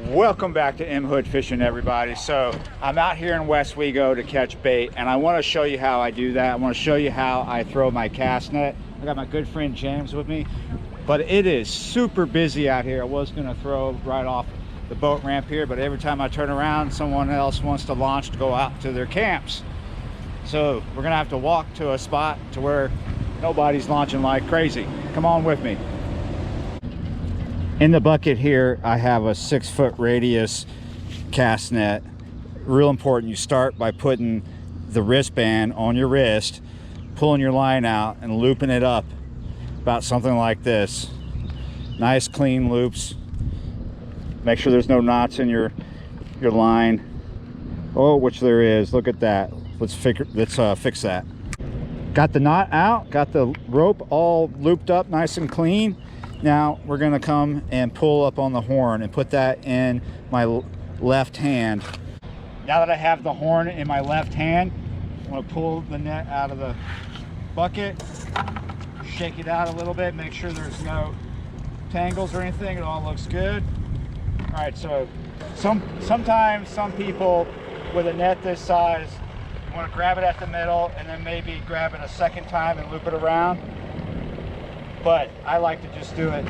Welcome back to M Hood Fishing, everybody. So I'm out here in West Wego to catch bait, and I want to show you how I do that. I want to show you how I throw my cast net. I got my good friend James with me, but it is super busy out here. I was going to throw right off the boat ramp here, but every time I turn around, someone else wants to launch to go out to their camps. So we're going to have to walk to a spot to where nobody's launching like crazy. Come on with me. In the bucket here, I have a 6-foot radius cast net. Real important, you start by putting the wristband on your wrist, pulling your line out and looping it up about something like this. Nice clean loops. Make sure there's no knots in your line. Oh, which there is. Look at that. Let's fix that. Got the knot out, got the rope all looped up nice and clean. Now we're going to come and pull up on the horn and put that in my left hand. Now that I have the horn in my left hand, I'm going to pull the net out of the bucket, shake it out a little bit, make sure there's no tangles or anything. It all looks good. All right, so sometimes some people with a net this size want to grab it at the middle and then maybe grab it a second time and loop it around. But I like to just do it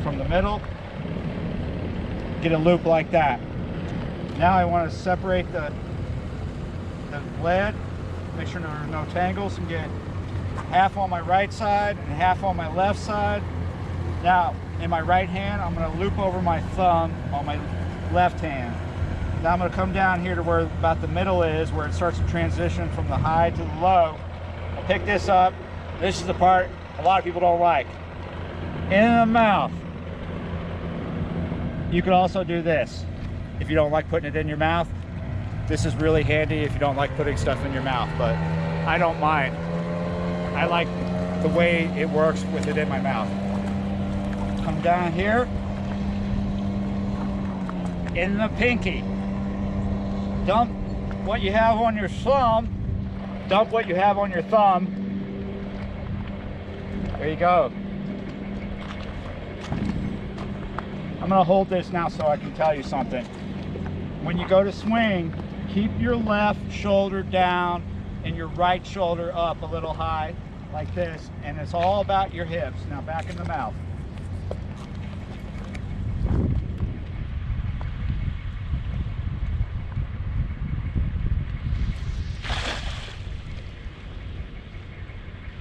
from the middle, get a loop like that. Now I want to separate the lead, make sure there are no tangles, and get half on my right side and half on my left side. Now in my right hand, I'm going to loop over my thumb on my left hand. Now I'm going to come down here to where about the middle is, where it starts to transition from the high to the low. I'll pick this up. This is the part a lot of people don't like. In the mouth. You could also do this if you don't like putting it in your mouth. This is really handy if you don't like putting stuff in your mouth, but I don't mind. I like the way it works with it in my mouth. Come down here in the pinky. Dump what you have on your thumb. Dump what you have on your thumb. There you go. I'm going to hold this now so I can tell you something. When you go to swing, keep your left shoulder down and your right shoulder up a little high like this, and it's all about your hips. Now back in the mouth.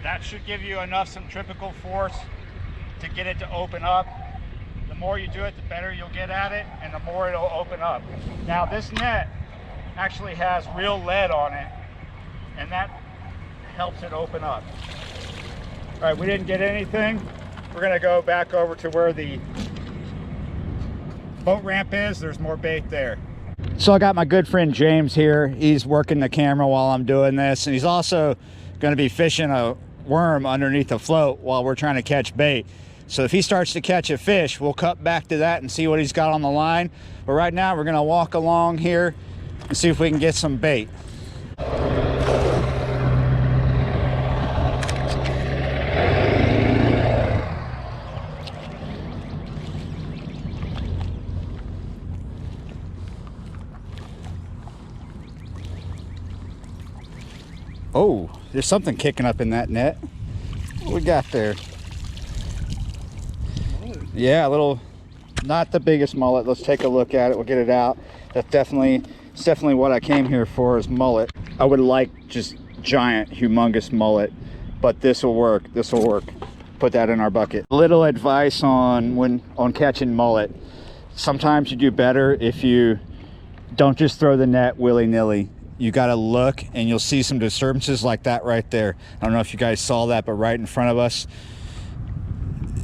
That should give you enough centrifugal force to get it to open up. The more you do it, the better you'll get at it, and the more it'll open up. Now this net actually has real lead on it, and that helps it open up. All right, we didn't get anything. We're gonna go back over to where the boat ramp is. There's more bait there. So I got my good friend James here. He's working the camera while I'm doing this, and he's also gonna be fishing a worm underneath the float while we're trying to catch bait. So if he starts to catch a fish, we'll cut back to that and see what he's got on the line. But right now we're going to walk along here and see if we can get some bait. Oh, there's something kicking up in that net. What we got there? Yeah, a little, not the biggest mullet. Let's take a look at it. We'll get it out. It's definitely what I came here for, is mullet. I would like just giant, humongous mullet, but this will work. This will work. Put that in our bucket. Little advice on catching mullet. Sometimes you do better if you don't just throw the net willy-nilly. You got to look, and you'll see some disturbances like that right there. I don't know if you guys saw that, but right in front of us,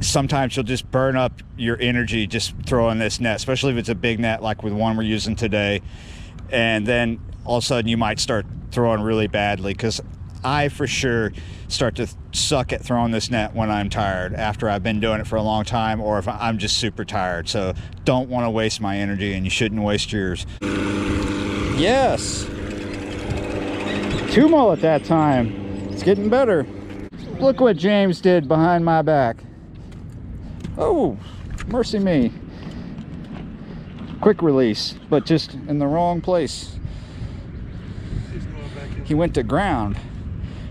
sometimes you'll just burn up your energy just throwing this net, especially if it's a big net like with one we're using today. And then all of a sudden you might start throwing really badly, because I for sure start to suck at throwing this net when I'm tired, after I've been doing it for a long time, or if I'm just super tired. So don't want to waste my energy, and you shouldn't waste yours. Yes, 2 mullet that time. It's getting better. Look what James did behind my back. Oh, mercy me. Quick release, but just in the wrong place. He went to ground.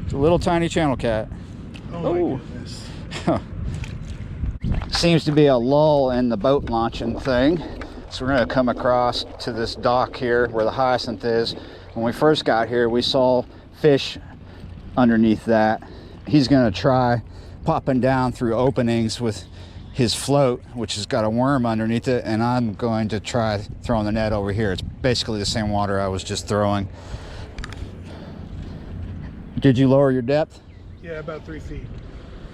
It's a little tiny channel cat. Oh my goodness. Seems to be a lull in the boat launching thing. So we're gonna come across to this dock here where the hyacinth is. When we first got here, we saw fish underneath that. He's gonna try popping down through openings with his float, which has got a worm underneath it, and I'm going to try throwing the net over here. It's basically the same water I was just throwing. Did you lower your depth? Yeah, about 3 feet.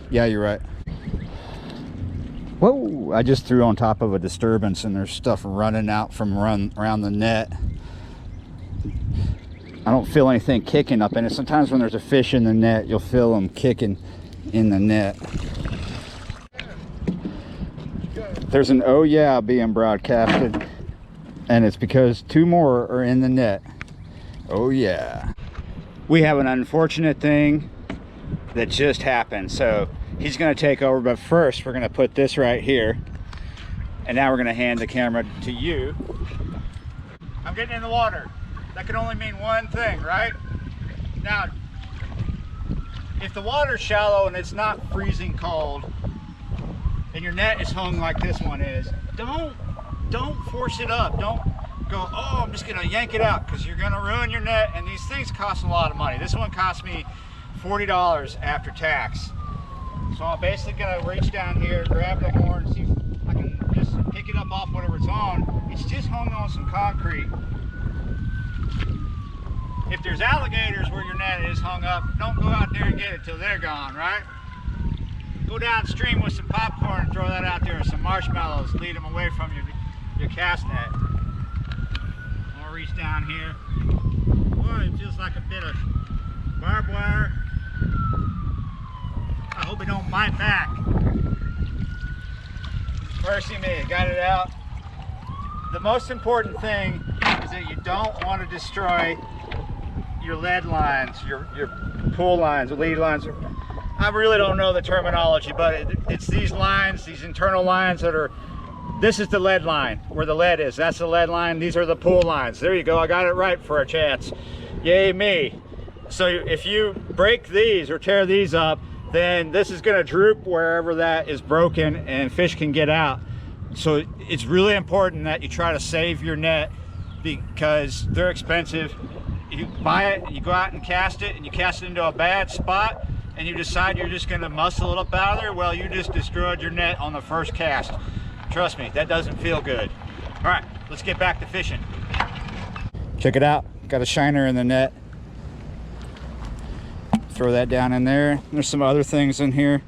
Yeah, you're right. Whoa, I just threw on top of a disturbance and there's stuff running out from around the net. I don't feel anything kicking up in it. Sometimes when there's a fish in the net, you'll feel them kicking in the net. There's an oh yeah being broadcasted, and it's because 2 more are in the net. Oh yeah. We have an unfortunate thing that just happened, so he's going to take over, but first we're going to put this right here, and now we're going to hand the camera to you. I'm getting in the water. That can only mean one thing, right? Now, if the water's shallow and it's not freezing cold, and your net is hung like this one is, don't force it up. Don't go, oh, I'm just gonna yank it out, because you're gonna ruin your net, and these things cost a lot of money. This one cost me $40 after tax. So I'm basically gonna reach down here, grab the horn, see if I can just pick it up off whatever it's on. It's just hung on some concrete. If there's alligators where your net is hung up, don't go out there and get it till they're gone, right? Go downstream with some popcorn and throw that out there, or some marshmallows, lead them away from your cast net. I'll reach down here. Boy, it feels like a bit of barbed wire. I hope it don't bite back. Mercy me, got it out. The most important thing is that you don't want to destroy your lead lines, your pull lines, or lead lines. I really don't know the terminology, but it's these lines, these internal lines that are, this is the lead line, where the lead is. That's the lead line. These are the pull lines. There you go. I got it right for a chance. Yay me. So if you break these or tear these up, then this is going to droop wherever that is broken and fish can get out. So it's really important that you try to save your net, because they're expensive. You buy it, you go out and cast it, and you cast it into a bad spot, and you decide you're just going to muscle it up out of there, well, you just destroyed your net on the first cast. Trust me, that doesn't feel good. All right, let's get back to fishing. Check it out. Got a shiner in the net. Throw that down in there. There's some other things in here.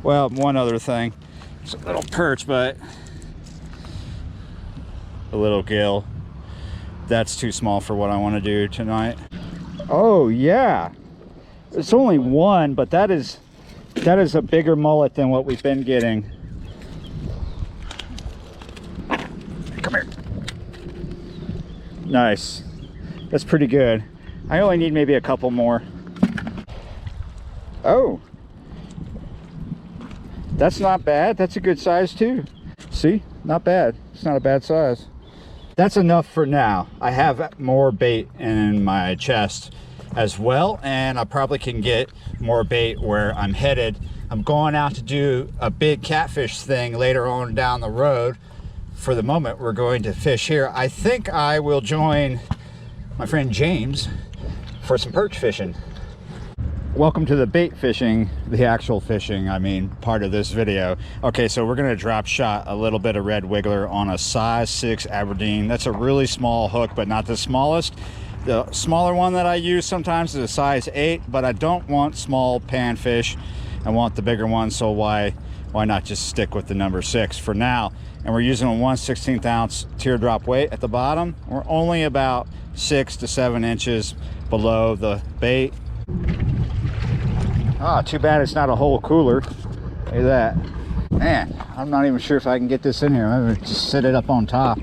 Well, one other thing. It's a little perch, but a little gill. That's too small for what I want to do tonight. Oh yeah, it's only one, but that is a bigger mullet than what we've been getting. Come here. Nice. That's pretty good. I only need maybe a couple more. Oh, that's not bad. That's a good size too. See, not bad. It's not a bad size. That's enough for now. I have more bait in my chest as well, and I probably can get more bait where I'm headed. I'm going out to do a big catfish thing later on down the road. For the moment, we're going to fish here. I think I will join my friend James for some perch fishing. Welcome to the bait fishing, the actual fishing, I mean, part of this video. Okay, so we're gonna drop shot a little bit of red wiggler on a size 6 Aberdeen. That's a really small hook, but not the smallest. The smaller one that I use sometimes is a size 8, but I don't want small panfish. I want the bigger one, so why not just stick with the number 6 for now? And we're using a 1/16 ounce teardrop weight at the bottom. We're only about 6 to 7 inches below the bait. Ah, too bad it's not a whole cooler. Look at that. Man, I'm not even sure if I can get this in here. I'm gonna just set it up on top.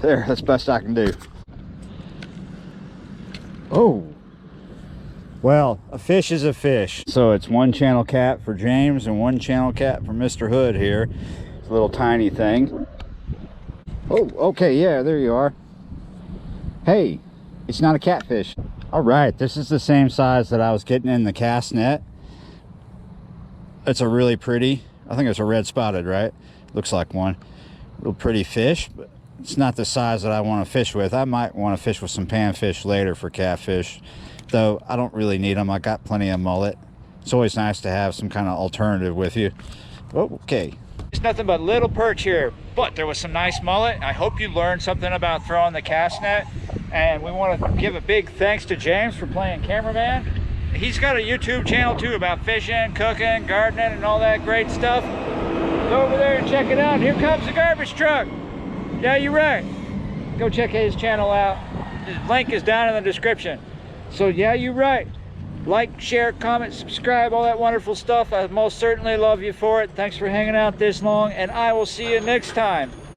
There, that's the best I can do. Oh. Well, a fish is a fish. So it's one channel cat for James and one channel cat for Mr. Hood here. It's a little tiny thing. Oh, okay, yeah, there you are. Hey, it's not a catfish. All right, this is the same size that I was getting in the cast net. It's a really pretty, I think it's a red spotted, right? Looks like one. Real pretty fish, but it's not the size that I want to fish with. I might want to fish with some panfish later for catfish, though I don't really need them. I got plenty of mullet. It's always nice to have some kind of alternative with you. Okay. It's nothing but little perch here, but there was some nice mullet. I hope you learned something about throwing the cast net. And we want to give a big thanks to James for playing cameraman. He's got a YouTube channel too about fishing, cooking, gardening, and all that great stuff. Go over there and check it out. Here comes the garbage truck. Yeah, you're right. Go check his channel out. The link is down in the description. So yeah, you're right. Like, share, comment, subscribe, all that wonderful stuff. I most certainly love you for it. Thanks for hanging out this long, and I will see you next time.